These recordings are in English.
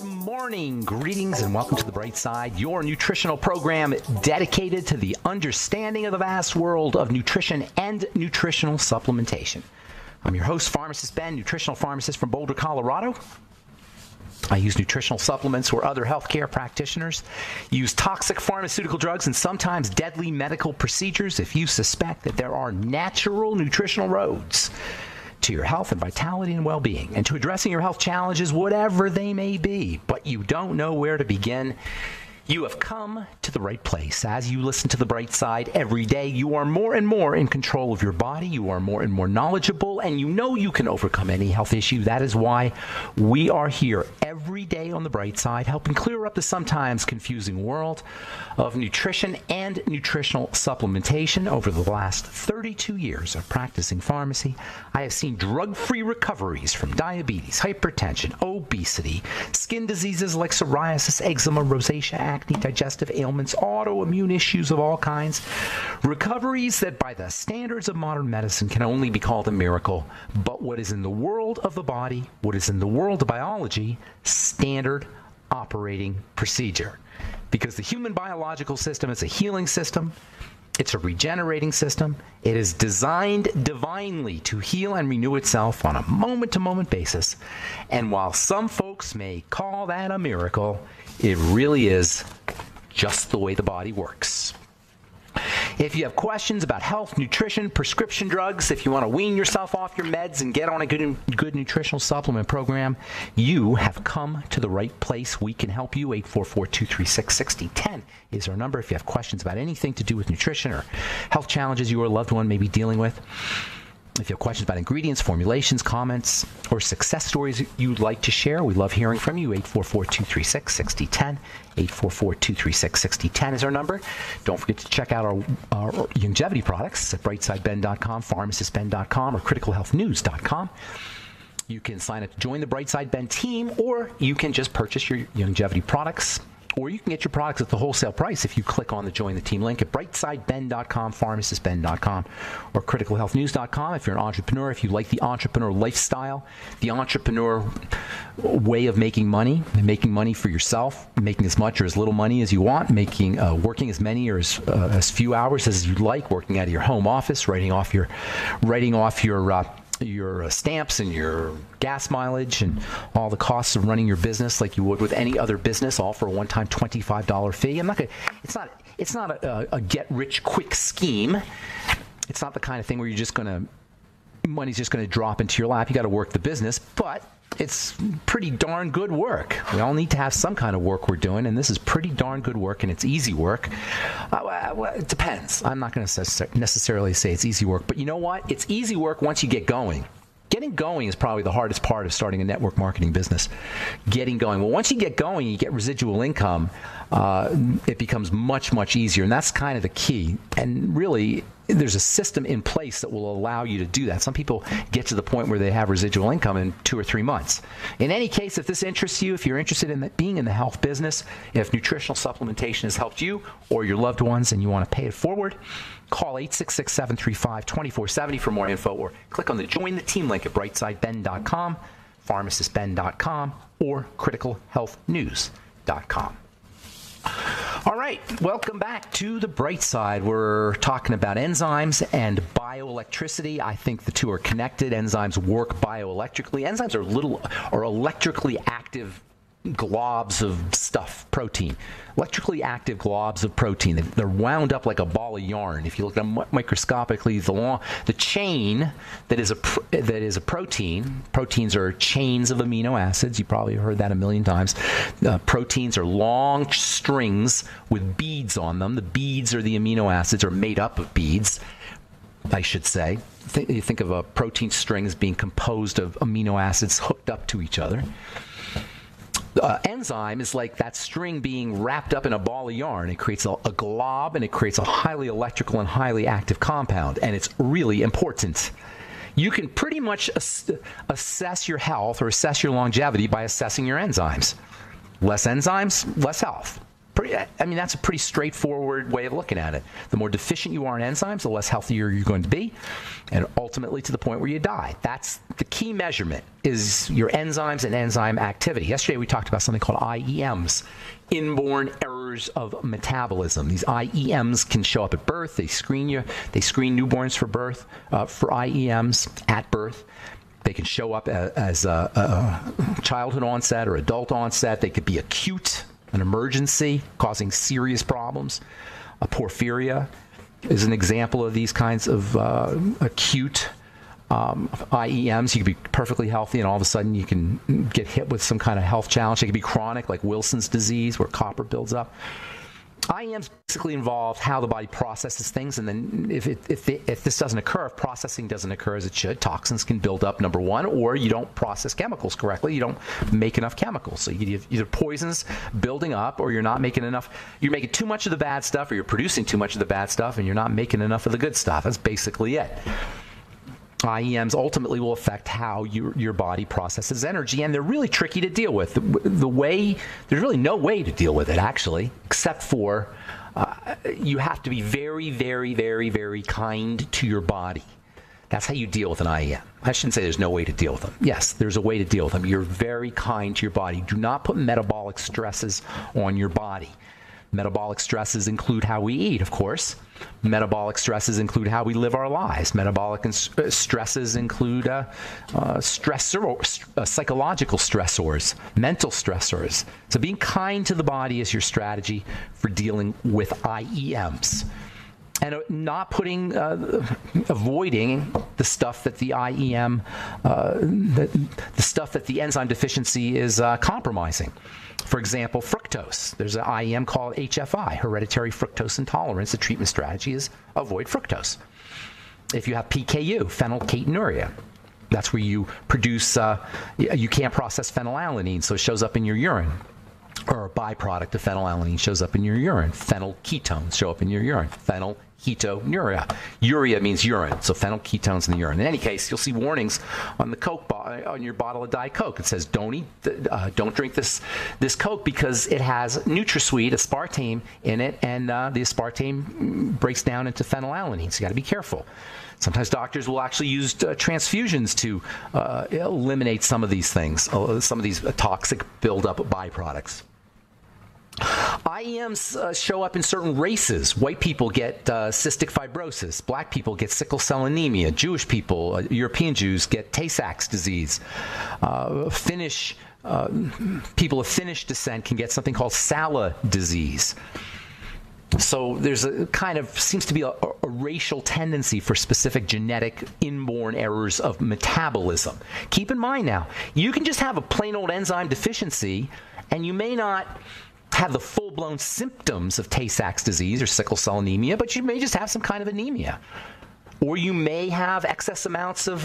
morning, greetings, and welcome to The Bright Side, your nutritional program dedicated to the understanding of the vast world of nutrition and nutritional supplementation. I'm your host, Pharmacist Ben, nutritional pharmacist from Boulder, Colorado. I use nutritional supplements where other healthcare practitioners use toxic pharmaceutical drugs and sometimes deadly medical procedures. If you suspect that there are natural nutritional roads to your health and vitality and well-being, and to addressing your health challenges, whatever they may be, but you don't know where to begin, you have come to the right place. As you listen to The Bright Side every day, you are more and more in control of your body, you are more and more knowledgeable, and you know you can overcome any health issue. That is why we are here every day on The Bright Side, helping clear up the sometimes confusing world of nutrition and nutritional supplementation. Over the last 32 years of practicing pharmacy, I have seen drug-free recoveries from diabetes, hypertension, obesity, skin diseases like psoriasis, eczema, rosacea, acne, digestive ailments, autoimmune issues of all kinds. Recoveries that by the standards of modern medicine can only be called a miracle. But what is in the world of the body, what is in the world of biology, standard operating procedure. Because the human biological system is a healing system. It's a regenerating system. It is designed divinely to heal and renew itself on a moment-to-moment basis. And while some folks may call that a miracle, it really is just the way the body works. If you have questions about health, nutrition, prescription drugs, if you want to wean yourself off your meds and get on a good nutritional supplement program, you have come to the right place. We can help you. 844-236-6010 is our number if you have questions about anything to do with nutrition or health challenges you or a loved one may be dealing with. If you have questions about ingredients, formulations, comments, or success stories you'd like to share, we love hearing from you. 844-236-6010. 844-236-6010 is our number. Don't forget to check out our longevity products at brightsideben.com, pharmacistben.com, or criticalhealthnews.com. You can sign up to join the Brightside Ben team, or you can just purchase your longevity products. Or you can get your products at the wholesale price if you click on the Join the Team link at brightsideben.com, pharmacistben.com, or criticalhealthnews.com. If you're an entrepreneur, if you like the entrepreneur lifestyle, the entrepreneur way of making money for yourself, making as much or as little money as you want, working as many or as few hours as you'd like, working out of your home office, writing off your stamps and your gas mileage and all the costs of running your business like you would with any other business, all for a one-time $25 fee. It's not a get-rich-quick scheme. It's not the kind of thing where money's just gonna drop into your lap. You got to work the business, but it's pretty darn good work. We all need to have some kind of work we're doing, and this is pretty darn good work, and it's easy work. It depends. I'm not going to necessarily say it's easy work, but you know what? It's easy work once you get going. Getting going is probably the hardest part of starting a network marketing business. Getting going. Well, once you get going, you get residual income. It becomes much, much easier, and that's kind of the key. And really, there's a system in place that will allow you to do that. Some people get to the point where they have residual income in 2 or 3 months. In any case, if this interests you, if you're interested in being in the health business, if nutritional supplementation has helped you or your loved ones and you want to pay it forward, call 866-735-2470 for more info, or click on the Join the Team link at brightsideben.com, pharmacistben.com, or criticalhealthnews.com. All right, welcome back to The Bright Side. We're talking about enzymes and bioelectricity. I think the two are connected. Enzymes work bioelectrically. Enzymes are electrically active globs of stuff, protein. Electrically active globs of protein. They're wound up like a ball of yarn. If you look at them microscopically, the chain that is a protein. Proteins are chains of amino acids. You probably heard that a million times. Proteins are long strings with beads on them. The beads are the amino acids, or made up of beads, I should say. You think of a protein string as being composed of amino acids hooked up to each other. Enzyme is like that string being wrapped up in a ball of yarn. It creates a glob, and it creates a highly electrical and highly active compound, and it's really important. You can pretty much assess your health or assess your longevity by assessing your enzymes. Less enzymes, less health. that's a pretty straightforward way of looking at it. The more deficient you are in enzymes, the less healthier you're going to be, and ultimately to the point where you die. That's the key measurement, is your enzymes and enzyme activity. Yesterday we talked about something called IEMs, inborn errors of metabolism. These IEMs can show up at birth. They screen you. They screen newborns for birth, for IEMs at birth. They can show up as a childhood onset or adult onset. They could be acute, an emergency, causing serious problems. A porphyria is an example of these kinds of acute IEMs. You could be perfectly healthy, and all of a sudden you can get hit with some kind of health challenge. It could be chronic, like Wilson's disease, where copper builds up. IEMs basically involve how the body processes things, and then if this doesn't occur, if processing doesn't occur as it should, toxins can build up, number one, or you don't process chemicals correctly. You don't make enough chemicals. So you have either poisons building up, or you're not making enough. You're making too much of the bad stuff, or you're producing too much of the bad stuff, and you're not making enough of the good stuff. That's basically it. IEMs ultimately will affect how your body processes energy, and they're really tricky to deal with. There's really no way to deal with it, actually, except for you have to be very, very, very, very kind to your body. That's how you deal with an IEM. I shouldn't say there's no way to deal with them. Yes, there's a way to deal with them. You're very kind to your body. Do not put metabolic stresses on your body. Metabolic stresses include how we eat, of course. Metabolic stresses include how we live our lives. Metabolic stresses include psychological stressors, mental stressors. So being kind to the body is your strategy for dealing with IEMs. And not avoiding the stuff that the IEM, the stuff that the enzyme deficiency is compromising. For example, fructose. There's an IEM called HFI, hereditary fructose intolerance. The treatment strategy is avoid fructose. If you have PKU, phenylketonuria, that's where you produce, you can't process phenylalanine, so it shows up in your urine. Or a byproduct of phenylalanine shows up in your urine. Phenylketones show up in your urine. Phenylketonuria. Urea means urine, so phenylketones in the urine. In any case, you'll see warnings on the Coke on your bottle of Diet Coke. It says don't drink this Coke because it has NutraSweet, aspartame in it, and the aspartame breaks down into phenylalanine. So you got to be careful. Sometimes doctors will actually use transfusions to eliminate some of these things, some of these toxic buildup byproducts. IEMs show up in certain races. White people get cystic fibrosis. Black people get sickle cell anemia. Jewish people, European Jews, get Tay-Sachs disease. People of Finnish descent can get something called Sala disease. So there's seems to be a racial tendency for specific genetic inborn errors of metabolism. Keep in mind now, you can just have a plain old enzyme deficiency, and you may not have the full-blown symptoms of Tay-Sachs disease or sickle cell anemia, but you may just have some kind of anemia. Or you may have excess amounts of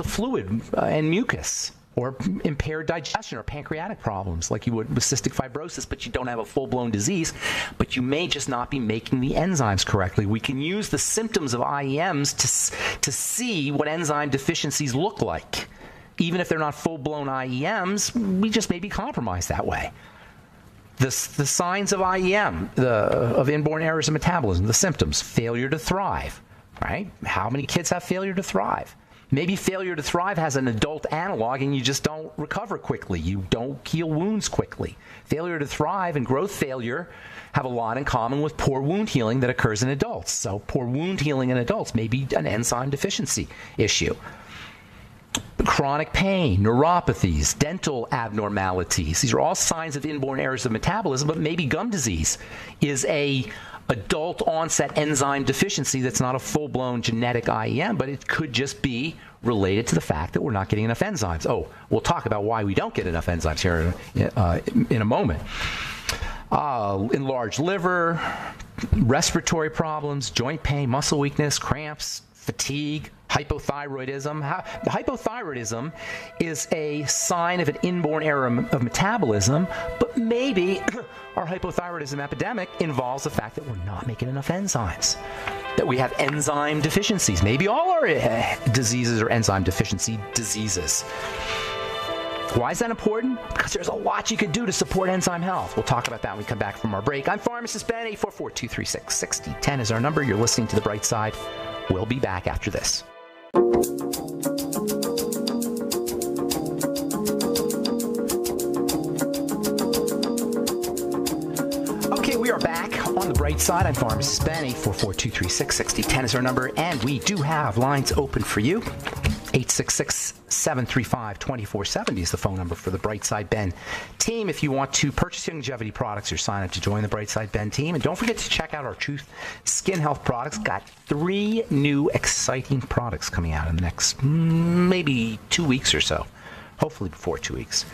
fluid and mucus, or impaired digestion or pancreatic problems like you would with cystic fibrosis, but you don't have a full-blown disease, but you may just not be making the enzymes correctly. We can use the symptoms of IEMs to see what enzyme deficiencies look like. Even if they're not full-blown IEMs, we just may be compromised that way. The signs of IEM, of inborn errors of metabolism, the symptoms: failure to thrive, right? How many kids have failure to thrive? Maybe failure to thrive has an adult analog and you just don't recover quickly. You don't heal wounds quickly. Failure to thrive and growth failure have a lot in common with poor wound healing that occurs in adults. So poor wound healing in adults may be an enzyme deficiency issue. Chronic pain, neuropathies, dental abnormalities. These are all signs of inborn errors of metabolism, but maybe gum disease is a adult onset enzyme deficiency that's not a full-blown genetic IEM, but it could just be related to the fact that we're not getting enough enzymes. Oh, we'll talk about why we don't get enough enzymes here in a moment. Enlarged liver, respiratory problems, joint pain, muscle weakness, cramps, fatigue, hypothyroidism. Hypothyroidism is a sign of an inborn error of metabolism, but maybe our hypothyroidism epidemic involves the fact that we're not making enough enzymes, that we have enzyme deficiencies. Maybe all our diseases are enzyme deficiency diseases. Why is that important? Because there's a lot you can do to support enzyme health. We'll talk about that when we come back from our break. I'm Pharmacist Ben. 844-236-6010 is our number. You're listening to The Bright Side. We'll be back after this. Okay, we are back on The Bright Side. I'm Pharmacist Ben. 844-236-6010 is our number, and we do have lines open for you. 866-735-2470 is the phone number for the Bright Side Ben team. If you want to purchase longevity products or sign up to join the Bright Side Ben team. And don't forget to check out our Truth Skin Health products. Got 3 new exciting products coming out in the next maybe 2 weeks or so. Hopefully before 2 weeks.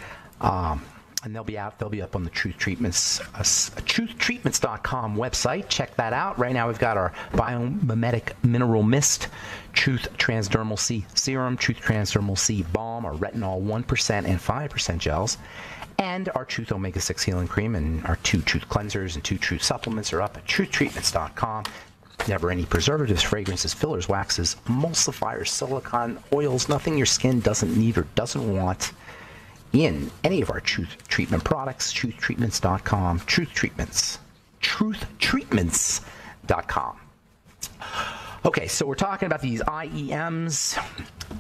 And they'll be up on the Truth Treatments, truthtreatments.com website. Check that out. Right now we've got our Biomimetic Mineral Mist, Truth Transdermal C Serum, Truth Transdermal C Balm, our Retinol 1% and 5% gels, and our Truth Omega-6 Healing Cream, and our 2 Truth Cleansers and 2 Truth Supplements are up at truthtreatments.com. Never any preservatives, fragrances, fillers, waxes, emulsifiers, silicone, oils, nothing your skin doesn't need or doesn't want in any of our Truth Treatment products. Truthtreatments.com. Truth Treatments. Truthtreatments.com. Okay, so we're talking about these IEMs,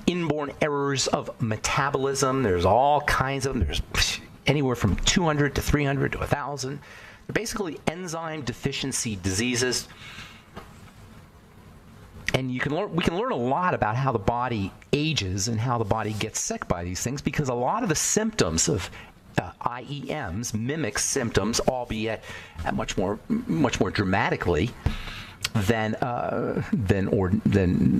inborn errors of metabolism. There's all kinds of them. There's anywhere from 200 to 300 to 1,000. They're basically enzyme deficiency diseases. And we can learn a lot about how the body ages and how the body gets sick by these things, because a lot of the symptoms of IEMs mimic symptoms, albeit at much more dramatically than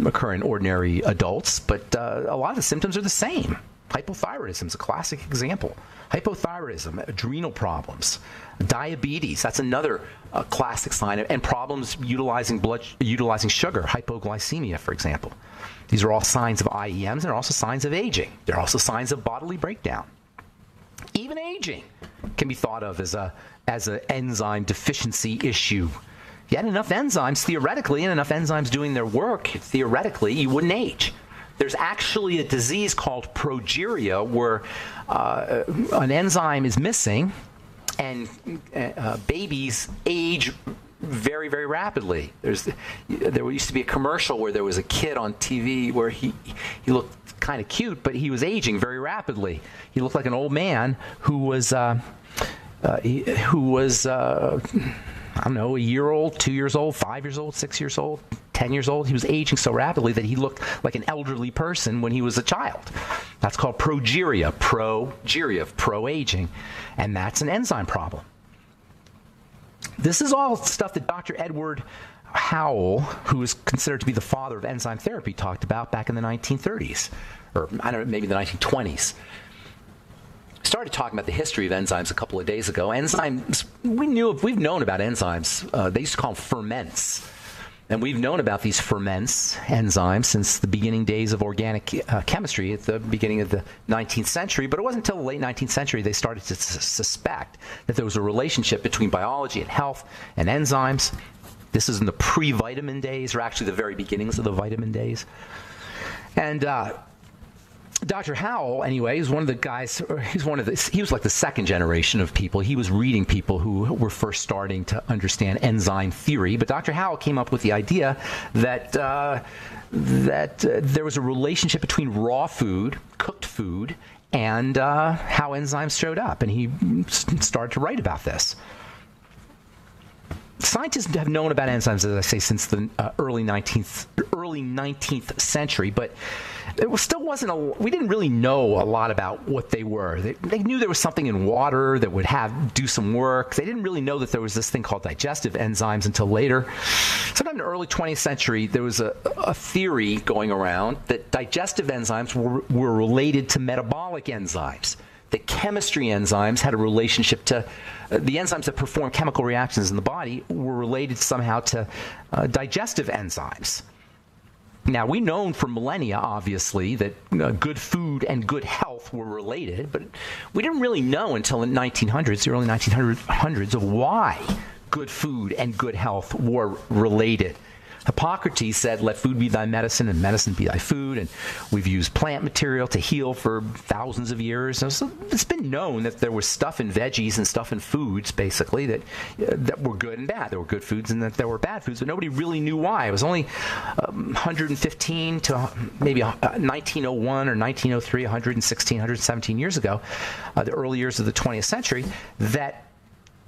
occur in ordinary adults. But a lot of the symptoms are the same. Hypothyroidism is a classic example. Hypothyroidism, adrenal problems, diabetes, that's another classic sign, and problems utilizing sugar, hypoglycemia, for example. These are all signs of IEMs. They're also signs of aging. They're also signs of bodily breakdown. Even aging can be thought of as an enzyme deficiency issue. If you had enough enzymes, theoretically, and enough enzymes doing their work, theoretically, you wouldn't age. There's actually a disease called progeria where an enzyme is missing, and babies age very, very rapidly. There used to be a commercial where there was a kid on TV where he looked kind of cute, but he was aging very rapidly. He looked like an old man who was I don't know, a year old, 2 years old, 5 years old, 6 years old, 10 years old. He was aging so rapidly that he looked like an elderly person when he was a child. That's called progeria, pro-aging, and that's an enzyme problem. This is all stuff that Dr. Edward Howell, who is considered to be the father of enzyme therapy, talked about back in the 1930s, or I don't know, maybe the 1920s. Started talking about the history of enzymes a couple of days ago. Enzymes, we've known about enzymes. They used to call them ferments. And we've known about these ferments, enzymes, since the beginning days of organic chemistry at the beginning of the 19th century. But it wasn't until the late 19th century they started to suspect that there was a relationship between biology and health and enzymes. This is in the pre-vitamin days, or actually the very beginnings of the vitamin days. And Dr. Howell, anyway, is one of the guys. He was like the second generation of people. He was reading people who were first starting to understand enzyme theory. But Dr. Howell came up with the idea that there was a relationship between raw food, cooked food, and how enzymes showed up. And he started to write about this. Scientists have known about enzymes, as I say, since the early 19th century, but it we didn't really know a lot about what they were. They knew there was something in water that would do some work. They didn't really know that there was this thing called digestive enzymes until later. Sometime in the early 20th century, there was a theory going around that digestive enzymes were related to metabolic enzymes. The chemistry enzymes had a relationship to the enzymes that perform chemical reactions in the body were related somehow to digestive enzymes. Now, we've known for millennia, obviously, that good food and good health were related, but we didn't really know until the 1900s, the early 1900s, of why good food and good health were related. Hippocrates said, let food be thy medicine and medicine be thy food. And we've used plant material to heal for thousands of years. So it's been known that there was stuff in veggies and stuff in foods, basically, that were good and bad. There were good foods and that there were bad foods, but nobody really knew why. It was only 115 to maybe 1901 or 1903, 116, 117 years ago, the early years of the 20th century, that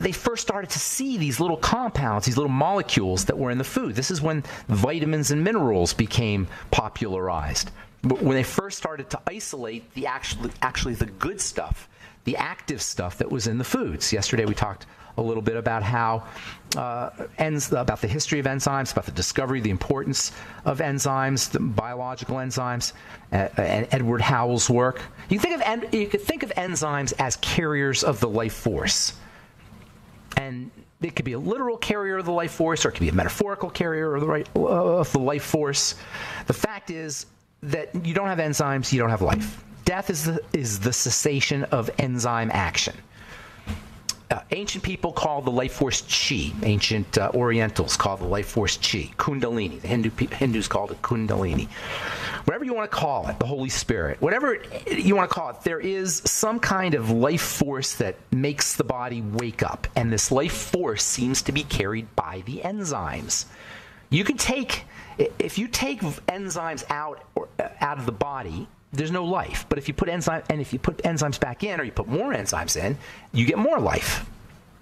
they first started to see these little compounds, these little molecules that were in the food. This is when vitamins and minerals became popularized. But when they first started to isolate the actually the good stuff, the active stuff that was in the foods. Yesterday we talked a little bit about how about the history of enzymes, about the discovery, the importance of enzymes, the biological enzymes, and Edward Howell's work. You could think of enzymes as carriers of the life force. And it could be a literal carrier of the life force, or it could be a metaphorical carrier of the life force. The fact is that you don't have enzymes, you don't have life. Death is the cessation of enzyme action. Ancient people called the life force chi. Ancient Orientals called the life force chi, kundalini. The Hindus called it kundalini. Whatever you want to call it, the Holy Spirit, whatever you want to call it, there is some kind of life force that makes the body wake up. And this life force seems to be carried by the enzymes. If you take enzymes out of the body, there's no life. But if you put enzymes back in, or you put more enzymes in, you get more life.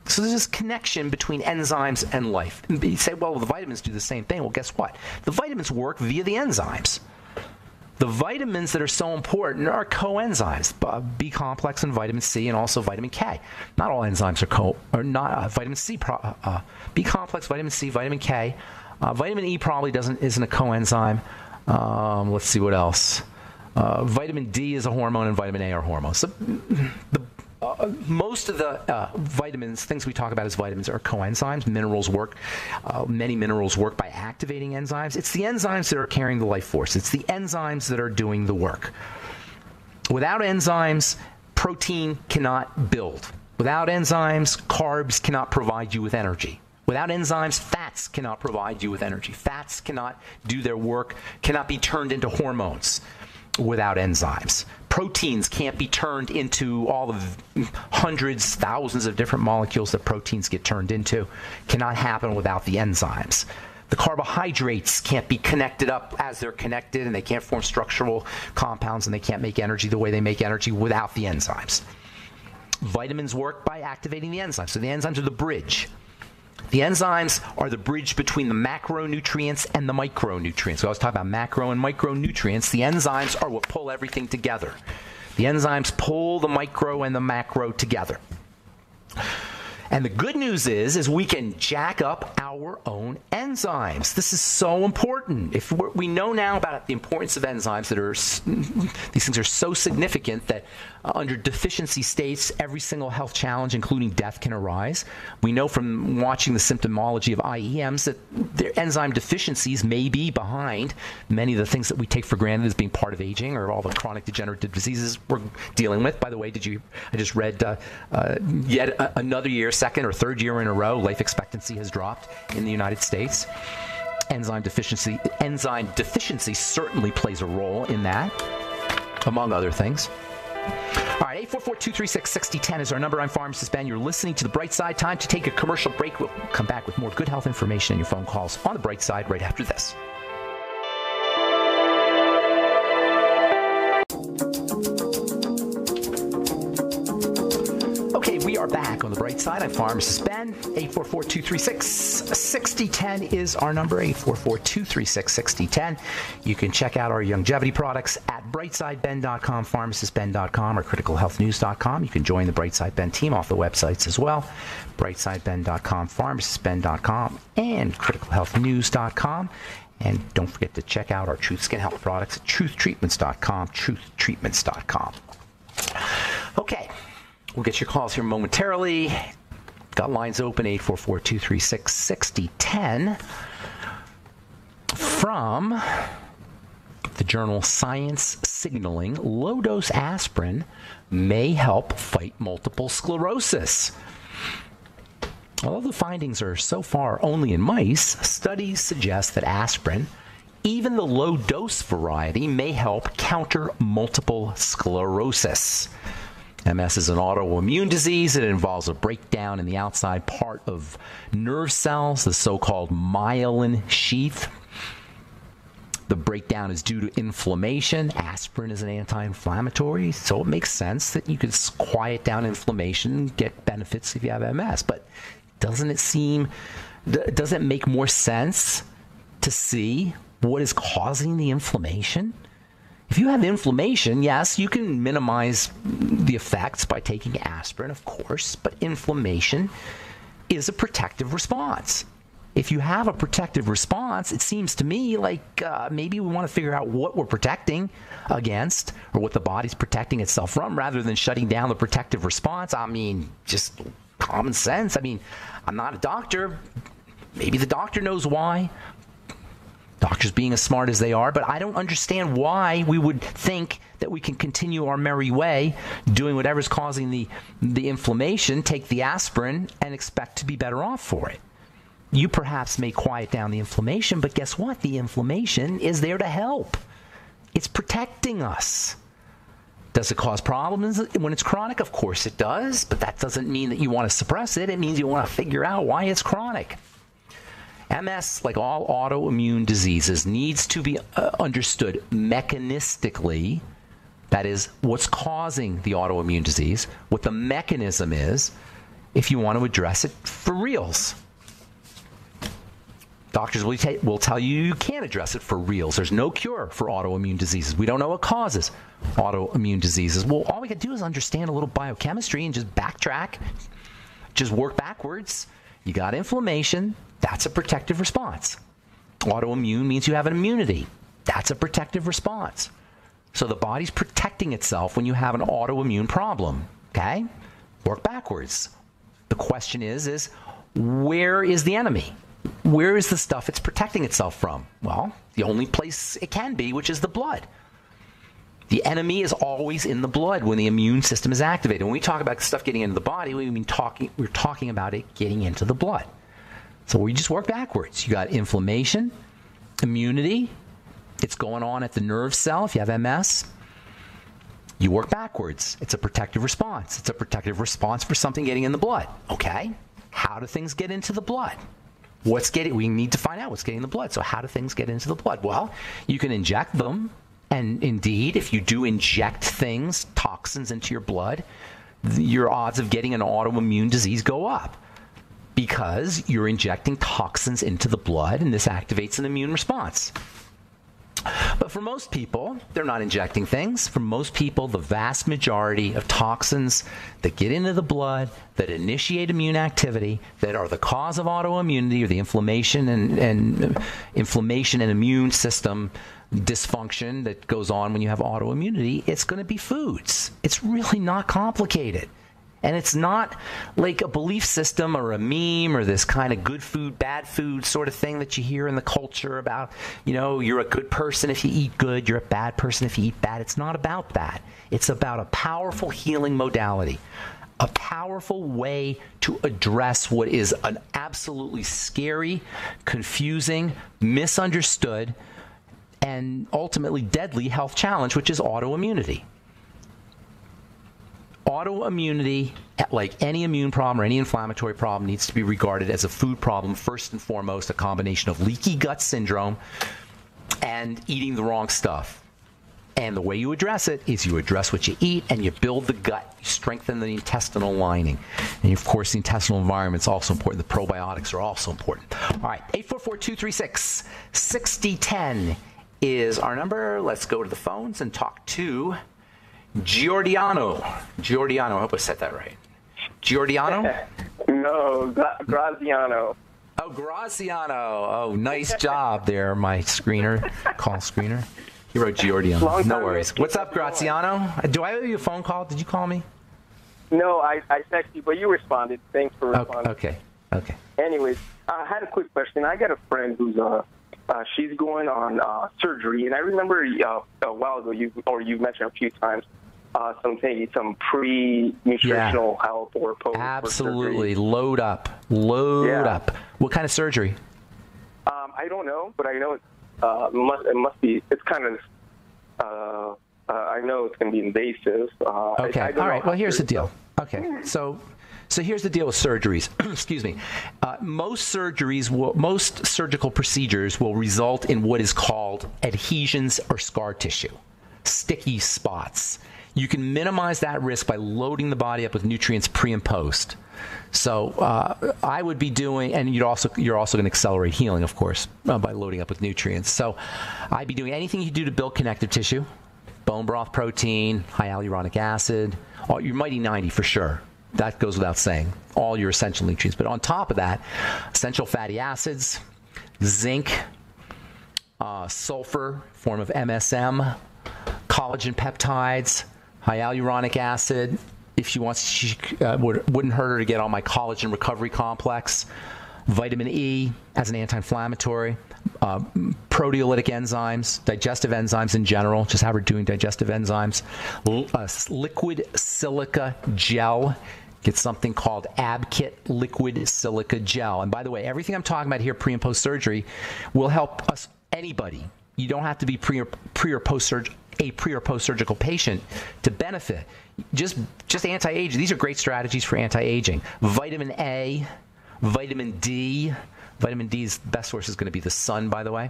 So there's this connection between enzymes and life. And you say, well, the vitamins do the same thing. Well, guess what? The vitamins work via the enzymes. The vitamins that are so important are coenzymes, B complex and vitamin C, and also vitamin K. Not all enzymes are not vitamin C, B complex, vitamin C, vitamin K. Vitamin E probably isn't a coenzyme. Let's see what else. Vitamin D is a hormone, and vitamin A are hormones. So most of the vitamins, things we talk about as vitamins, are coenzymes. Minerals work. Many minerals work by activating enzymes. It's the enzymes that are carrying the life force. It's the enzymes that are doing the work. Without enzymes, protein cannot build. Without enzymes, carbs cannot provide you with energy. Without enzymes, fats cannot provide you with energy. Fats cannot do their work, cannot be turned into hormones without enzymes. Proteins can't be turned into all the hundreds, thousands of different molecules that proteins get turned into. Cannot happen without the enzymes. The carbohydrates can't be connected up as they're connected, and they can't form structural compounds, and they can't make energy the way they make energy without the enzymes. Vitamins work by activating the enzymes. So the enzymes are the bridge. The enzymes are the bridge between the macronutrients and the micronutrients. So I was talking about macro and micronutrients. The enzymes are what pull everything together. The enzymes pull the micro and the macro together. And the good news is we can jack up our own enzymes. This is so important. If we know now about the importance of enzymes, these things are so significant that under deficiency states, every single health challenge, including death, can arise. We know from watching the symptomology of IEMs that their enzyme deficiencies may be behind many of the things that we take for granted as being part of aging, or all the chronic degenerative diseases we're dealing with. By the way, I just read yet another year, second or third year in a row, life expectancy has dropped in the United States. Enzyme deficiency certainly plays a role in that, among other things. All right, 844-236-6010 is our number. I'm Pharmacist Ben. You're listening to The Bright Side. Time to take a commercial break. We'll come back with more good health information and your phone calls on The Bright Side right after this. Okay, we are back on The Bright Side. I'm Pharmacist Ben. 844-236-6010 is our number, 844-236-6010. You can check out our longevity products at brightsideben.com, pharmacistben.com, or criticalhealthnews.com. You can join the Brightside Ben team off the websites as well, brightsideben.com, pharmacistben.com, and criticalhealthnews.com. And don't forget to check out our Truth Skin Health products at truthtreatments.com, truthtreatments.com. Okay. We'll get your calls here momentarily. Got lines open, 844-236-6010. From the journal Science Signaling, low-dose aspirin may help fight multiple sclerosis. Although the findings are so far only in mice, studies suggest that aspirin, even the low-dose variety, may help counter multiple sclerosis. MS is an autoimmune disease. It involves a breakdown in the outside part of nerve cells, the so-called myelin sheath. The breakdown is due to inflammation. Aspirin is an anti-inflammatory, so it makes sense that you could quiet down inflammation and get benefits if you have MS. But doesn't it make more sense to see what is causing the inflammation? If you have inflammation, yes, you can minimize the effects by taking aspirin, of course, but inflammation is a protective response. If you have a protective response, it seems to me like maybe we want to figure out what we're protecting against or what the body's protecting itself from rather than shutting down the protective response. I mean, just common sense. I mean, I'm not a doctor. Maybe the doctor knows why. Doctors being as smart as they are, but I don't understand why we would think that we can continue our merry way doing whatever's causing the inflammation, take the aspirin, and expect to be better off for it. You perhaps may quiet down the inflammation, but guess what? The inflammation is there to help. It's protecting us. Does it cause problems when it's chronic? Of course it does, but that doesn't mean that you want to suppress it. It means you want to figure out why it's chronic. MS, like all autoimmune diseases, needs to be understood mechanistically. That is, what's causing the autoimmune disease, what the mechanism is, if you want to address it for reals. Doctors will tell you you can't address it for reals. There's no cure for autoimmune diseases. We don't know what causes autoimmune diseases. Well, all we can do is understand a little biochemistry and just backtrack, just work backwards. You got inflammation. That's a protective response. Autoimmune means you have an immunity. That's a protective response. So the body's protecting itself when you have an autoimmune problem. Okay? Work backwards. The question is where is the enemy? Where is the stuff it's protecting itself from? Well, the only place it can be, which is the blood. The enemy is always in the blood when the immune system is activated. When we talk about stuff getting into the body, we're talking about it getting into the blood. So we just work backwards. You got inflammation, immunity. It's going on at the nerve cell if you have MS. You work backwards. It's a protective response. It's a protective response for something getting in the blood. Okay. How do things get into the blood? We need to find out what's getting in the blood. So how do things get into the blood? Well, you can inject them. And indeed, if you do inject things, toxins into your blood, your odds of getting an autoimmune disease go up because you're injecting toxins into the blood, and this activates an immune response. But for most people, they're not injecting things. For most people, the vast majority of toxins that get into the blood, that initiate immune activity, that are the cause of autoimmunity or the inflammation and immune system dysfunction that goes on when you have autoimmunity, it's going to be foods. It's really not complicated. And it's not like a belief system or a meme or this kind of good food, bad food sort of thing that you hear in the culture about, you're a good person if you eat good, you're a bad person if you eat bad. It's not about that. It's about a powerful healing modality, a powerful way to address what is an absolutely scary, confusing, misunderstood, and ultimately deadly health challenge, which is autoimmunity. Autoimmunity, like any immune problem or any inflammatory problem, needs to be regarded as a food problem, first and foremost, a combination of leaky gut syndrome and eating the wrong stuff. And the way you address it is you address what you eat and you build the gut, you strengthen the intestinal lining. And of course, the intestinal environment is also important. The probiotics are also important. All right, 844-236-6010 is our number. Let's go to the phones and talk to Giordano. I hope I said that right. Giordano? No, Graziano. Oh, Graziano. Oh, nice job there, my call screener. He wrote Giordano. No worries. What's up, Graziano? Do I owe you a phone call? Did you call me? No, I texted you, but you responded. Thanks for responding. Okay. Anyways, I had a quick question. I got a friend who's she's going on surgery, and I remember a while ago you mentioned a few times some pre-nutritional health or post. Absolutely. Load up. Load up. What kind of surgery? I don't know, but I know it must be. It's kind of. I know it's going to be invasive. Okay. All right. Well, here's the deal. Okay. So here's the deal with surgeries. Excuse me. Most surgical procedures will result in what is called adhesions or scar tissue, sticky spots. You can minimize that risk by loading the body up with nutrients pre and post. So I would be doing, and you're also going to accelerate healing, of course, by loading up with nutrients. So I'd be doing anything you do to build connective tissue, bone broth protein, high hyaluronic acid, your Mighty 90 for sure. That goes without saying, all your essential nutrients. But on top of that, essential fatty acids, zinc, sulfur, form of MSM, collagen peptides, hyaluronic acid. If she wants, wouldn't hurt her to get on my collagen recovery complex. Vitamin E as an anti-inflammatory. Proteolytic enzymes, digestive enzymes in general. Just have her doing digestive enzymes. Liquid silica gel. Get something called AbKit liquid silica gel. And by the way, everything I'm talking about here, pre and post surgery, will help us, anybody. You don't have to be pre or post surgical patient to benefit. Just anti-aging. These are great strategies for anti-aging. Vitamin A, vitamin D. Vitamin D's best source is going to be the sun, by the way.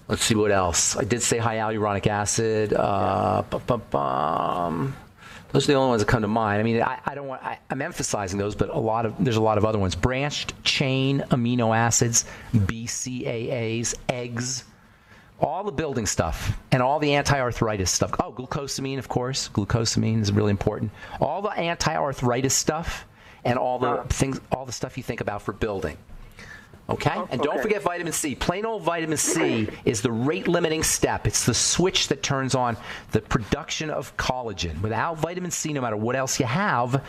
Let's see what else. I did say hyaluronic acid. Those are the only ones that come to mind. I mean, I'm emphasizing those, but there's a lot of other ones. Branched chain amino acids, BCAAs, eggs, all the building stuff, and all the anti-arthritis stuff. Oh, glucosamine, of course. Glucosamine is really important. All the anti-arthritis stuff and all the things, all the stuff you think about for building. Okay? And don't forget vitamin C. Plain old vitamin C is the rate-limiting step. It's the switch that turns on the production of collagen. Without vitamin C, no matter what else you have,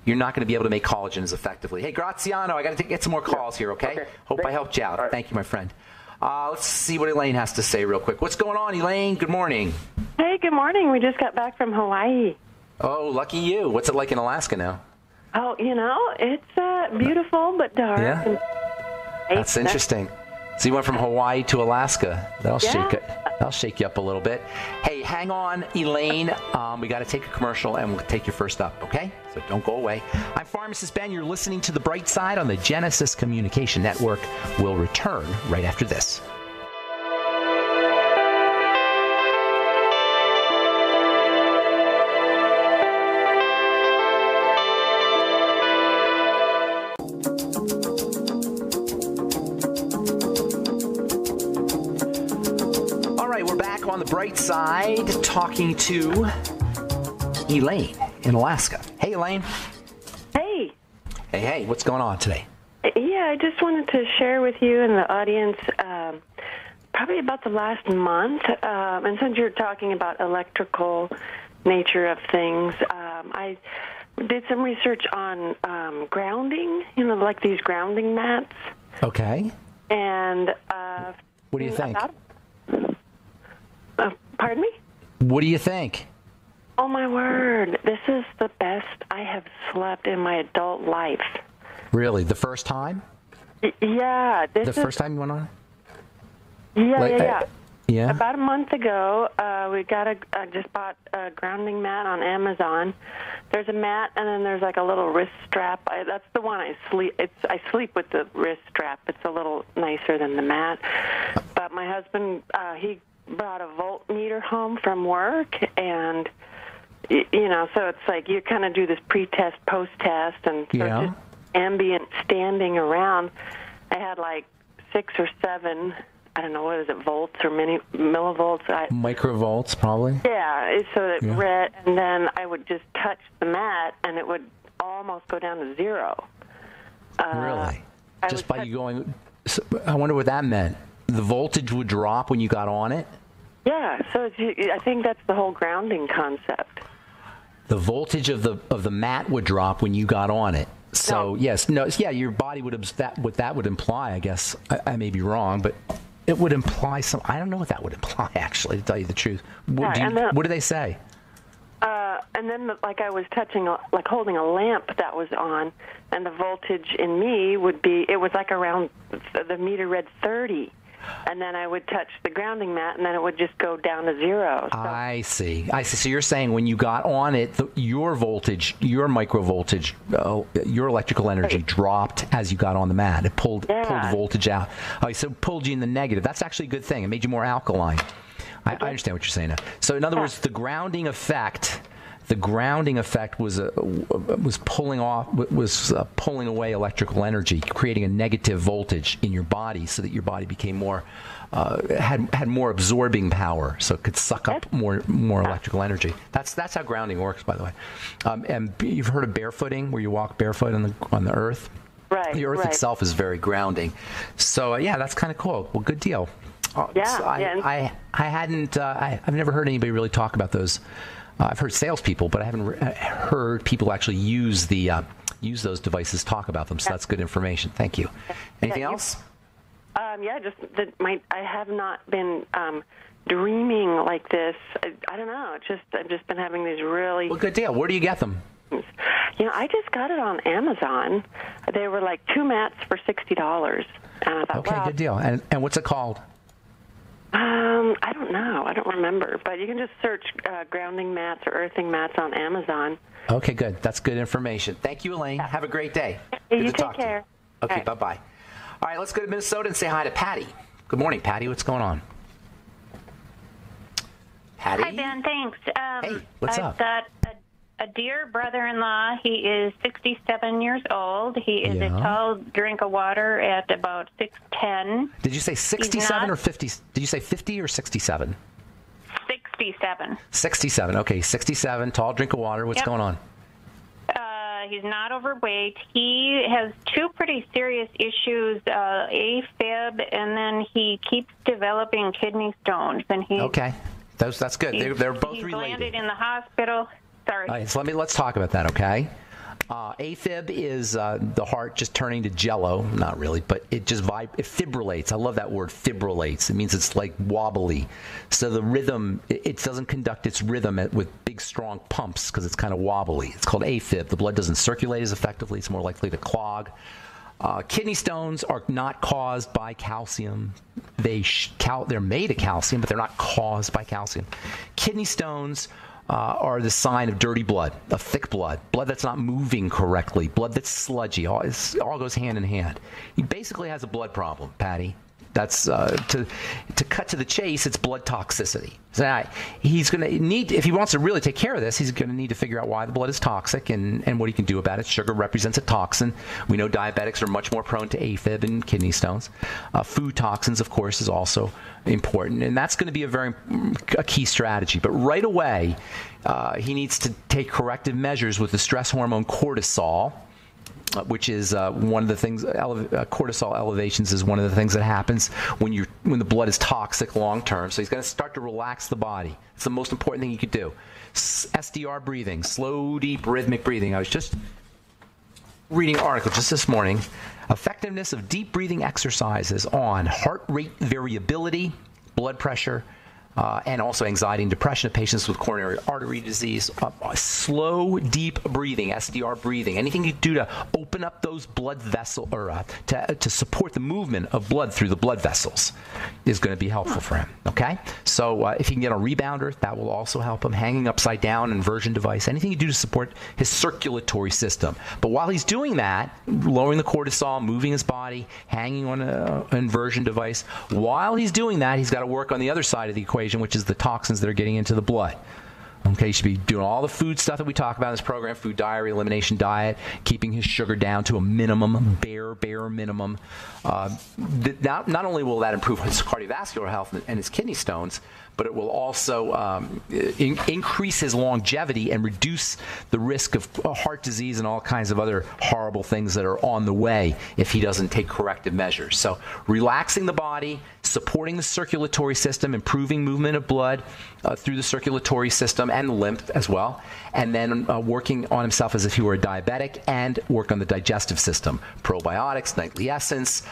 you're not going to be able to make collagen as effectively. Hey, Graziano, I got to get some more calls here, okay? Hope I helped you out. Right. Thank you, my friend. Let's see what Elaine has to say real quick. What's going on, Elaine? Good morning. Hey, good morning. We just got back from Hawaii. Oh, lucky you. What's it like in Alaska now? Oh, it's beautiful but dark. Yeah? That's interesting. So you went from Hawaii to Alaska. That'll shake you up a little bit. Hey, hang on, Elaine. We got to take a commercial, and we'll take you first up, okay? So don't go away. I'm Pharmacist Ben. You're listening to The Bright Side on the Genesis Communication Network. We'll return right after this. On the bright side, talking to Elaine in Alaska. Hey, Elaine. Hey. Hey, what's going on today? Yeah, I just wanted to share with you and the audience probably about the last month, and since you're talking about electrical nature of things, I did some research on grounding, like these grounding mats. Okay. And what do you think? Pardon me? What do you think? Oh, my word. This is the best I have slept in my adult life. Really? The first time? Yeah. First time you went on? Yeah. Yeah? About a month ago, I just bought a grounding mat on Amazon. There's a mat, and then there's like a little wrist strap. That's the one I sleep. I sleep with the wrist strap. It's a little nicer than the mat. But my husband, he brought a voltmeter home from work, and so it's like you kind of do this pre-test, post-test, and so just ambient standing around. I had like 6 or 7, I don't know, what is it, volts or millivolts? Microvolts, probably. Yeah, so it read, and then I would just touch the mat, and it would almost go down to 0. Really? Just by you going, I wonder what that meant. The voltage would drop when you got on it? Yeah, so I think that's the whole grounding concept. The voltage of the mat would drop when you got on it. So, your body would, what that would imply, I guess. I may be wrong, but It would imply some. I don't know what that would imply, actually, to tell you the truth. What do they say? And then, like, I was touching, like, holding a lamp that was on, and the voltage in me would be, it was like around, the meter read 30. And then I would touch the grounding mat, and then it would just go down to 0. So. I see. So you're saying when you got on it, your voltage, your micro voltage, your electrical energy dropped as you got on the mat. It pulled voltage out. So it pulled you in the negative. That's actually a good thing. It made you more alkaline. I understand what you're saying now. So in other words, the grounding effect was pulling away electrical energy, creating a negative voltage in your body, so that your body became more had more absorbing power, so it could suck up more electrical energy. That's how grounding works, by the way. And you've heard of barefooting, where you walk barefoot on the earth. Right. The earth itself is very grounding. So that's kind of cool. Well, good deal. I've never heard anybody really talk about those. I've heard salespeople, but I haven't heard people actually use those devices, talk about them. So that's good information. Thank you. Anything else? Just that I have not been dreaming like this. I don't know. I've just been having these really. Well, good deal. Where do you get them? I just got it on Amazon. They were like 2 mats for $60, and I thought, okay, good deal. And what's it called? I don't know. I don't remember. But you can just search grounding mats or earthing mats on Amazon. Okay, good. That's good information. Thank you, Elaine. Have a great day. You take care. Okay, bye-bye. All right, let's go to Minnesota and say hi to Patty. Good morning, Patty. What's going on? Patty? Hi, Ben. Thanks. Hey, what's up? I've got a dear brother-in-law. He is 67 years old. He is a tall drink of water at about 6'10". Did you say 67 or 50? Did you say 50 or 67? 67. 67. Okay, 67, tall drink of water. What's going on? He's not overweight. He has 2 pretty serious issues, AFib, and then he keeps developing kidney stones. And okay, that's good. They're both he's related. Landed in the hospital. Sorry. All right, so let's talk about that, okay? AFib is the heart just turning to jello. Not really, but it just it fibrillates. I love that word, fibrillates. It means it's like wobbly. So the rhythm, it doesn't conduct its rhythm with big, strong pumps because it's kind of wobbly. It's called AFib. The blood doesn't circulate as effectively. It's more likely to clog. Kidney stones are not caused by calcium. They're made of calcium, but they're not caused by calcium. Kidney stones are the sign of dirty blood, of thick blood that's not moving correctly, blood that's sludgy. All goes hand in hand. He basically has a blood problem, Patty. That's to cut to the chase. It's blood toxicity. So he's going to need, if he wants to really take care of this, he's going to need to figure out why the blood is toxic and what he can do about it. Sugar represents a toxin. We know diabetics are much more prone to AFib and kidney stones. Food toxins, of course, is also important, and that's going to be a key strategy. But right away, he needs to take corrective measures with the stress hormone cortisol, which is one of the things. Cortisol elevations is one of the things that happens when the blood is toxic long term. So he's going to start to relax the body. It's the most important thing you could do. SDR breathing, slow, deep, rhythmic breathing. I was just reading an article just this morning. Effectiveness of deep breathing exercises on heart rate variability, blood pressure, and also anxiety and depression of patients with coronary artery disease. Slow, deep breathing, SDR breathing, anything you do to open up those blood vessels or to support the movement of blood through the blood vessels is going to be helpful for him. Okay? So if he can get a rebounder, that will also help him. Hanging upside down, inversion device, anything you do to support his circulatory system. But while he's doing that, lowering the cortisol, moving his body, hanging on an inversion device, while he's doing that, he's got to work on the other side of the equation, which is the toxins that are getting into the blood. Okay, you should be doing all the food stuff that we talk about in this program, food diary, elimination diet, keeping his sugar down to a minimum, bare minimum. Not only will that improve his cardiovascular health and his kidney stones, but it will also increase his longevity and reduce the risk of heart disease and all kinds of other horrible things that are on the way if he doesn't take corrective measures. So relaxing the body, supporting the circulatory system, improving movement of blood through the circulatory system and the lymph as well, and then working on himself as if he were a diabetic, and work on the digestive system. Probiotics, nightly essence.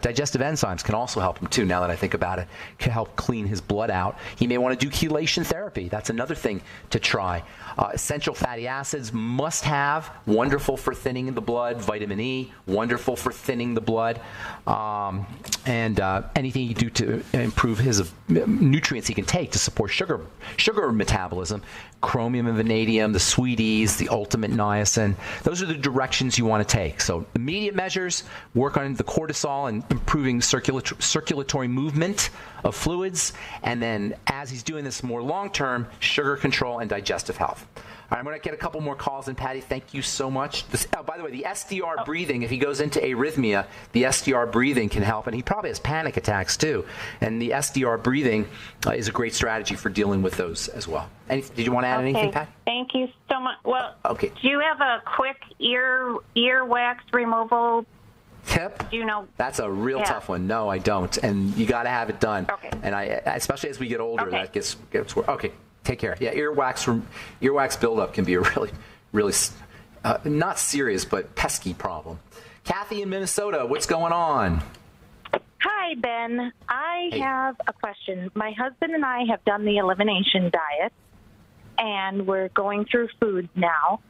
Digestive enzymes can also help him too, now that I think about it. Can help clean his blood out. He may want to do chelation therapy. That's another thing to try. Essential fatty acids, must have, wonderful for thinning the blood. Vitamin E, wonderful for thinning the blood. And anything you do to improve his nutrients he can take to support sugar metabolism. Chromium and vanadium, the sweeties, the ultimate niacin. Those are the directions you want to take. So immediate measures, work on the cortisol and improving circulatory movement of fluids. And then as he's doing this more long-term, sugar control and digestive health. All right, I'm going to get a couple more calls in, Patty. Thank you so much. By the way, the SDR breathing, if he goes into arrhythmia, the SDR breathing can help. And he probably has panic attacks, too. And the SDR breathing is a great strategy for dealing with those as well. Did you want to add anything, Patty? Thank you so much. Well, okay. Do you have a quick ear wax removal tip? Do you know? That's a real tough one. No, I don't. And you got to have it done. Okay. And especially as we get older, that gets worse. Okay. Take care. Yeah, earwax buildup can be a really not serious but pesky problem. Kathy in Minnesota, what's going on? Hi, Ben. I have a question. My husband and I have done the elimination diet, and we're going through food now.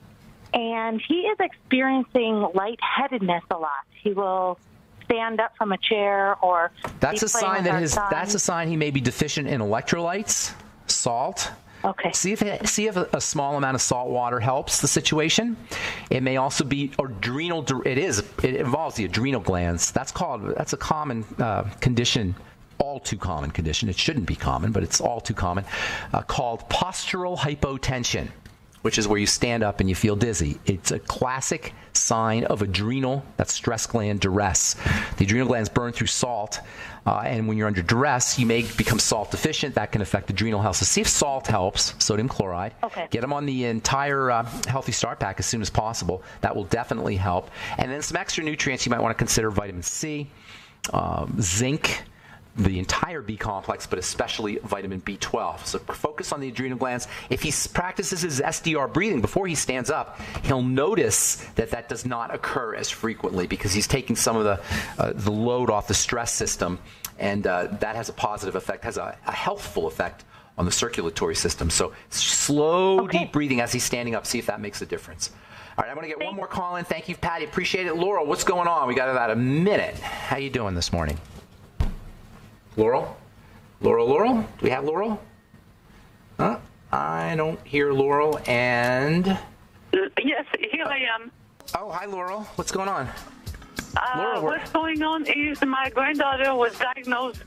And he is experiencing lightheadedness a lot. He will stand up from a chair, or that's a sign he may be deficient in electrolytes, salt. Okay. See if a small amount of salt water helps the situation. It may also be adrenal. It involves the adrenal glands. That's a common condition, all too common condition. It shouldn't be common, but it's all too common. Called postural hypotension, which is where you stand up and you feel dizzy. It's a classic sign of adrenal, that's stress gland duress. The adrenal glands burn through salt, and when you're under duress, you may become salt deficient. That can affect adrenal health. So see if salt helps, sodium chloride. Okay. Get them on the entire Healthy Start Pack as soon as possible. That will definitely help. And then some extra nutrients you might want to consider: vitamin C, zinc, the entire B complex, but especially vitamin B12. So focus on the adrenal glands. If he practices his SDR breathing before he stands up, he'll notice that does not occur as frequently because he's taking some of the load off the stress system, and that has a positive effect, has a healthful effect on the circulatory system. So slow, deep breathing as he's standing up. See if that makes a difference. All right, I'm going to get one more call in. Thank you, Patty. Appreciate it. Laurel, what's going on? We got about a minute. How you doing this morning? Laurel? Do we have Laurel? I don't hear Laurel, and... Yes, here I am. Oh, hi, Laurel. What's going on? Laurel, what's going on is my granddaughter was diagnosed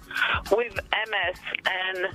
with MS, and...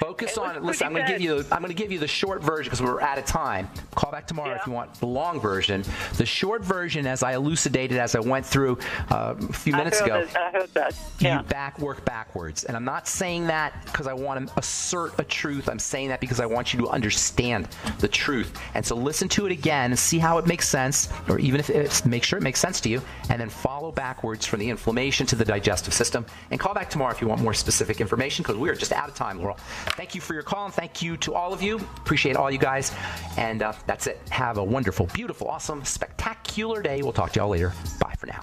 Focus on it. Listen, I'm going to give you the short version because we're out of time. Call back tomorrow if you want the long version. The short version, as I elucidated as I went through a few minutes ago, I heard that. Yeah. You work backwards. And I'm not saying that because I want to assert a truth. I'm saying that because I want you to understand the truth. And so listen to it again and see how it makes sense, or even if make sure it makes sense to you, and then follow backwards from the inflammation to the digestive system. And call back tomorrow if you want more specific information, because we are just out of time, Laurel. Thank you for your call, and thank you to all of you. Appreciate all you guys. And that's it. Have a wonderful, beautiful, awesome, spectacular day. We'll talk to y'all later. Bye for now.